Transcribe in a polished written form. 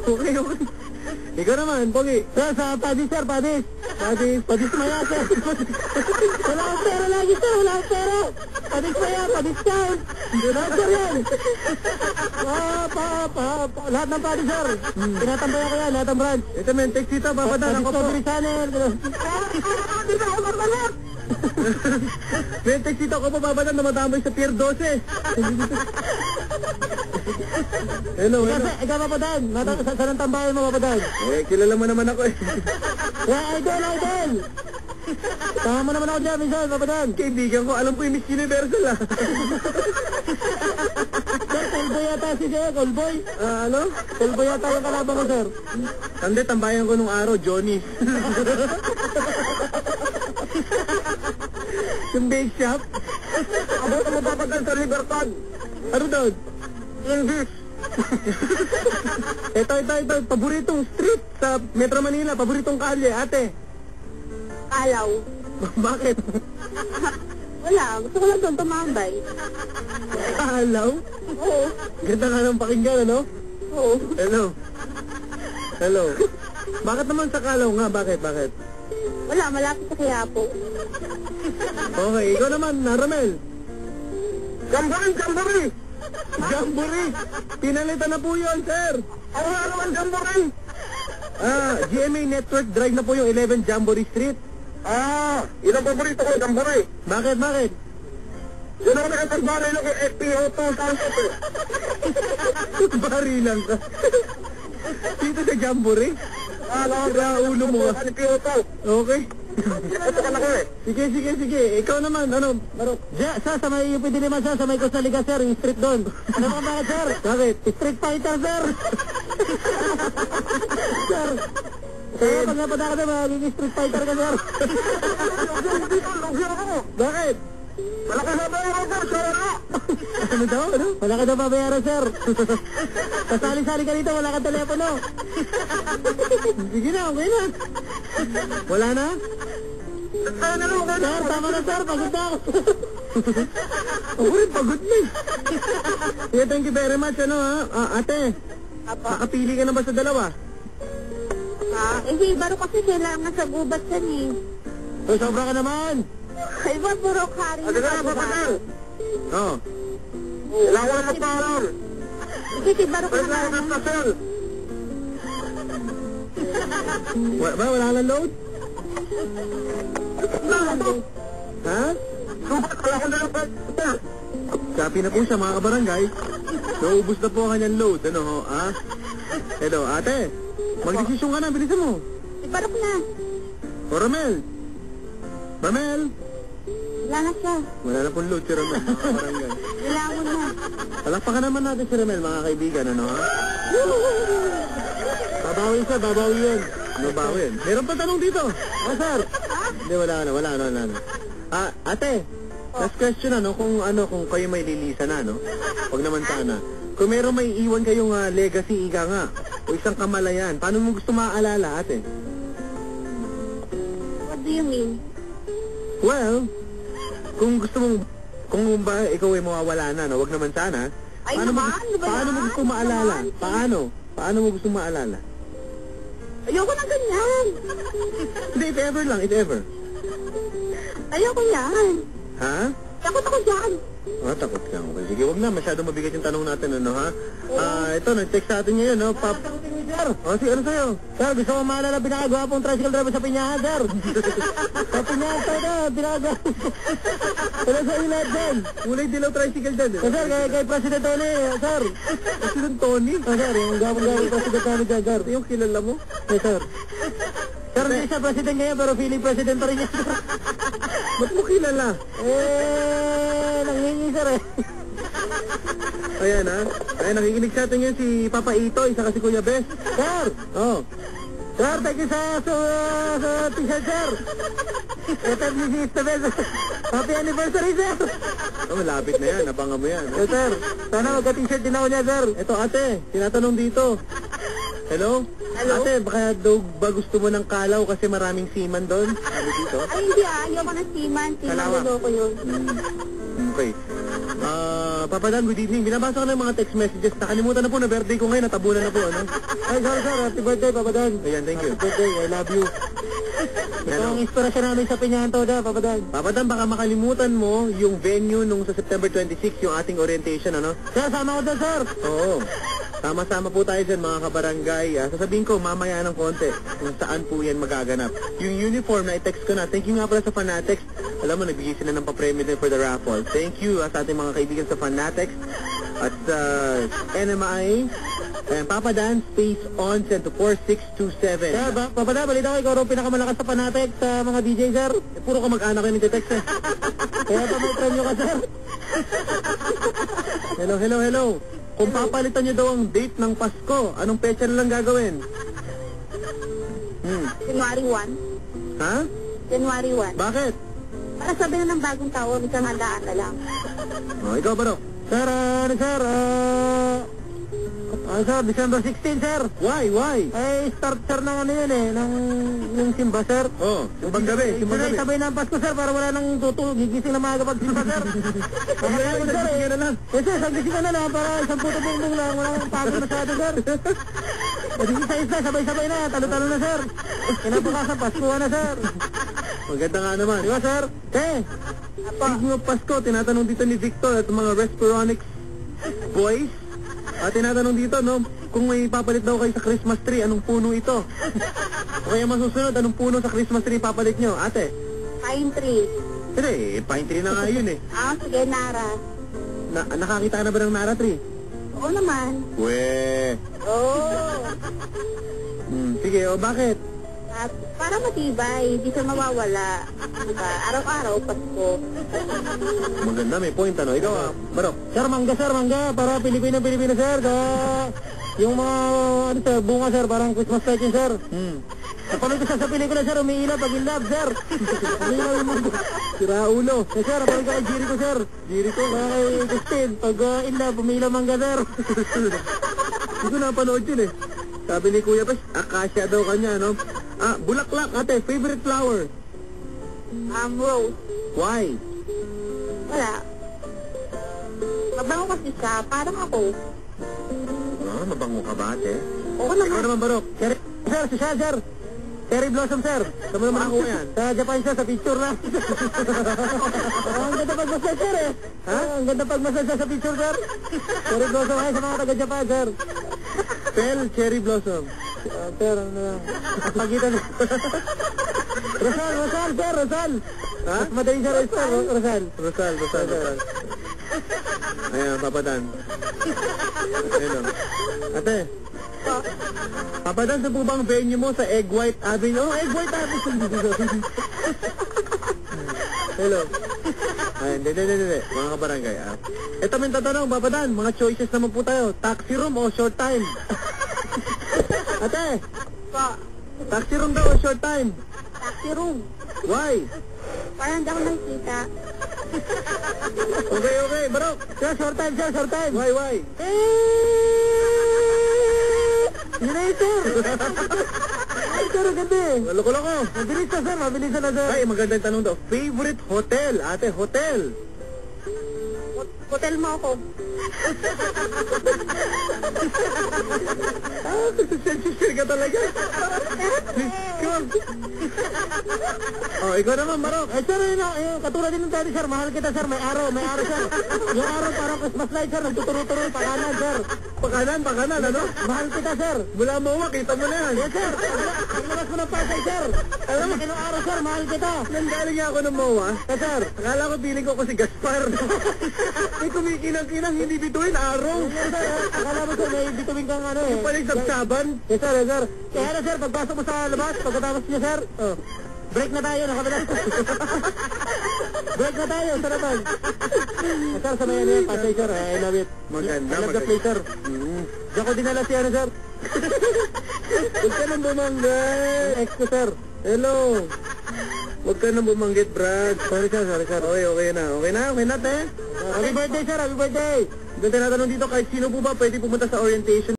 Okay, okay. Ikaw naman, Pogi. Sir, sa Padis, sir, Padis. Padis Maya, sir. Wala akong pera lagi, sir. Wala akong pera. Padis Maya, Padis Town. Sir yan. Lahat ng Padis, sir. Tinatambayan ko yan, lahat ng branch. Ito men, text dito, babadalan ko po. Discovery Channel. Hindi na ako magbalat. Men, text dito ako po, babadalan na matambay sa Pier 12. Hello, hello. Ikaw papadaan. Saan ang tambayan mo papadaan? Eh, kilala mo naman ako eh. Idol! Tama mo naman ako dyan, minsan, papadaan. Kaibigan ko, alam ko yung Miss Universal ah. Sir, Colboy yata si Sir, Colboy. Ano? Colboy yata yung kalaban ko, sir. Hindi, tambayan ko nung araw, Johnny. Yung bake shop. Ano ito mapapagal sa Libertad? Ano doon? English. ito. Paboritong street sa Metro Manila. Paboritong kalye, ate. Alaw. Bakit? Wala. Gusto ko lang doon tumambay. Alaw? Oo. Ganda nga ng pakinggan, ano? Oo. Hello. Bakit naman sa Kalaw nga? Bakit? Wala. Malapit sa Quiapo. Okay, ikaw naman, Ramel. Jamboree! Pinalitan na po yun, sir! Ako nga naman, Jamboree! GMA Network Drive na po yung 11 Jamboree Street. Ilang paborito ko, Jamboree. Bakit? Yun ako nakapagbaray lang yung FPO 2,000. Barilan ka. Dito sa Jamboree? Ulo mo ka. Okay. Sige. Ikaw naman, ano? Sa may UP Diliman, sa may Costa Liga, sir, yung street doon. Ano ba bakit, sir? Bakit? Street Fighter, sir. Sir. Kaya pag napunta ka na, magiging Street Fighter ka, sir. Bakit? Malaki na bayaran, sir. Ano daw? Malaki na bayaran, sir. Kasali-sali ka dito, wala kang telepono. Sige na, okay na. Wala na? Sir, tama na, sir. Pagod na ako. Ako rin, pagod na eh. Yeah, thank you very much, ate. Apo. Nakapili ka na ba sa dalawa? Hindi, baro kasi kailangan sa gubat yan eh. So, sobra ka naman. Ay, ba, puro kari na sa gubat. Oo. Kailangan na magparal. Sige, baro ka naman. Wala lang load? Ha? Sabi na po siya, mga kabarangay. Naubos na po ang kanyang load. Hello, ate. Magdesisyon ka na, bilisan mo. Ibarok na. Ramel. Wala na siya. Wala na pong load si Ramel, mga kabarangay. Kailangan na. Palakpakan naman natin si Ramel, mga kaibigan, Babawi siya, babawi yun. Babawi yun. Meron pa tanong dito. Sir. Hindi, wala na. Ate, last question, kung kayo may lilisan na, Huwag naman sana. Kung meron may iwan kayong legacy, ika nga, o isang kamalayan, paano mo gusto maaalala, ate? What do you mean? Well, kung gusto mong, kung ba ikaw ay mawawala na, huwag naman sana, Ay, paano naman, mo gusto maalala? Paano mo gusto maalala? Ayoko na ganyan. Hindi, if ever lang, if ever. Ayoko yan. Ha? Takot ako dyan. Takot ka. Okay. Sige, wag na. Masyadong mabigat yung tanong natin, ha? Ito, nag-text sa atin ngayon, Pap. Sige, ano sa'yo? Sir, gusto ko maalala pinakagwapong tricycle driver sa Pinyahan, sir. Sa Pinyahan, sir, pinakagwapong. Wala sa inyo lahat dyan. Kulay dilaw tricycle dyan, Sir, kay President Tony, sir. President Tony? Sir, yung gawang President Tony dyan, sir. Yung kilala mo? Yes, sir. Sir, hindi siya president ngayon, pero feeling president pa rin niya. Ba't mo kilala? Nanghingi, sir, Ayan, Ayan, nakikinig sa atin ngayon si Papa Ito, isa kasi Kuya Bes. Sir! Oh. Sir, thank you sa t-shirt, sir. Ito ni si Estevez. Happy anniversary, sir. Malapit na yan. Abangan mo yan. Yes, sir. Sana magka-t-shirt din ako niya, sir. Ito, ate. Tinatanong dito. Hello? Ate, baka ba gusto mo ng Kalaw kasi maraming seaman doon? Sabi dito. Ay, hindi ayoko na seaman. Seaman, lolo ko yun. Okay. Papa Dan, good evening. Binabasa ko na yung mga text messages. Nakalimutan na po na birthday ko ngayon. Natabunan na po, ano? Ay, sir, happy birthday, Papa Dan. Ayan, thank you. Happy birthday, I love you. Ito ang inspirasyon namin sa Pinyanto da, Papa Dan. Papa Dan, baka makalimutan mo yung venue nung sa September 26, yung ating orientation, ano? Sir, sama ko doon, sir. Oo. Sama-sama po tayo dyan, mga kabarangay. Sasabihin ko, mamaya ng konti kung saan po yan magaganap. Yung uniform na i-text ko na. Thank you nga pala sa Fanatics. Alam mo, nagbigay sila ng papremyo din for the raffle. Thank you sa ating mga kaibigan sa Fanatics at sa NMI. And Papa Dan, space on, send to 4627. Sir, Papa Dan, balita ko, ikaw raw pinakamalakas sa Fanatic sa mga DJ, sir. Puro ka mag-anak yung nagtitext eh. Kaya pa may premyo ka, sir. Hello. Kung papalitan nyo daw ang date ng Pasko, anong petsa na lang gagawin? January 1. Ha? January 1. Bakit? Para sabihin ng bagong taon, isang handaan na lang. Ikaw ba, Bro? Sir, sir, December 16, sir. Why? Ay, start, sir, ng ano yun eh, ng yung simba, sir. Simbang gabi. Sabay ng Pasko, sir, para wala nang gigising na maaga pag simba, sir. Sige na lang. Sir, isang gising ka na lang, para isang puto bongbong lang, walang pagod masyado, sir. Kasi isa-isa, sabay-sabay na, talo-talo na, sir. Kinabukasan, Pasko na, sir. Maganda nga naman. Di ba, sir? Speaking of Pasko, tinatanong dito ni Victor at mga Respironics boys. At tinatanong dito, no, kung may papalit daw kayo sa Christmas tree, anong puno ito? O kaya masusunod, anong puno sa Christmas tree papalit nyo? Ate? Pine tree. Hindi, pine tree na nga yun eh. Sige, Nara. Nakakita ka na ba ng Nara tree? Oo naman. Oo. Sige, bakit? At para matibay, hindi siya mawawala. Diba? Araw-araw, Pasko. Maganda, may point, ano? Ikaw, Barok? Sir, mangga, para Pilipino, sir. Yung mga, bunga, sir, parang Christmas legend, sir. Napanood ko siya sa pelikula, sir, umiilaw pag in love, sir. Umiilaw yung mga Sira ulo. Sir, napanood ko kay Jericho, sir. Jericho, kaya kay Justin, pag in love, umiilaw mangga, sir. Hindi ko napanood yun eh. Sabi ni Kuya Pes, akasya daw kanya, no? Bulaklak, ate, favorite flower? Rose. Why? Wala. Mabango kasi siya, parang ako. Mabango ka ba, ate? Oo Ikaw naman. naman, Barok. Sir, sir. Cherry Blossom, sir. Saan mo naman ako yan? Sa Japan, sir, sa picture lang. Ang ganda pag massage, sir, eh. Ang ganda pag massage sa picture, sir. Cherry Blossom, ay, sa mga taga-Japan, sir. Spell Cherry Blossom. Sir, pagitan. Rosal, sir, Rosal. Mas madali, sir, Rosal. Rosal. Ayan, Papa Dan. Ayan, ate. Papa Dan, saan po bang venue mo sa Egg White Avenue? Egg White Avenue. Hello. Ay, hindi. Mga kabarangay, Ito may tatanong, Papa Dan, mga choices naman po tayo. Taxi room o short time? Ate, taxi room daw o short time? Taxi room. Why? Parang hindi ako nakikita. Okay, Barok. Sir, short time. Why? Yun na yun, sir. Ay, sir, ang ganda eh. Loko-loko. Mabilis na, sir. Ay, magandang tanong daw. Favorite hotel? Ate, hotel. Hotel mo ako. Sensitive ka talaga. Ikaw naman, Barok. Ay, sir, yun, katulad din ng dati, sir. Mahal kita, sir. May araw, sir. Yung araw parang Christmas light, sir. Nagtuturo-turo yung pakanan, sir. Pakanan, ano? Mahal kita, sir. Mula mo, kita mo na yan. Yes, sir. Paglabas mo ng Pasay, sir. Alam mo, kinong araw, sir. Mahal kita. Nanggaling nga ako ng MOA. Sir. Akala ko feeling ko si Gaspar. May kumikinang-kinang, hindi bituin, araw. Yes, sir. Akala mo, sir, may bituin kang ano eh. Yung paling sabsaban. Yes, sir. Kaya na, sir, pagpasok mo sa labas, pagkatapos niya, sir, break na tayo, nakabilas. Break na tayo, sa labas. Sir, sa may ano yan, Pasay, sir, I love it. Maganda, I love the place, sir. Diyan ko dinala si ano, sir. Huwag ka nang bumanggit. Ex ko, sir. Hello. Huwag ka nang bumanggit, Brad. Sorry, sir. Okay na, te. Happy birthday, sir. Happy birthday. Doon tinatanong dito, kahit sino po ba pwede pumunta sa orientation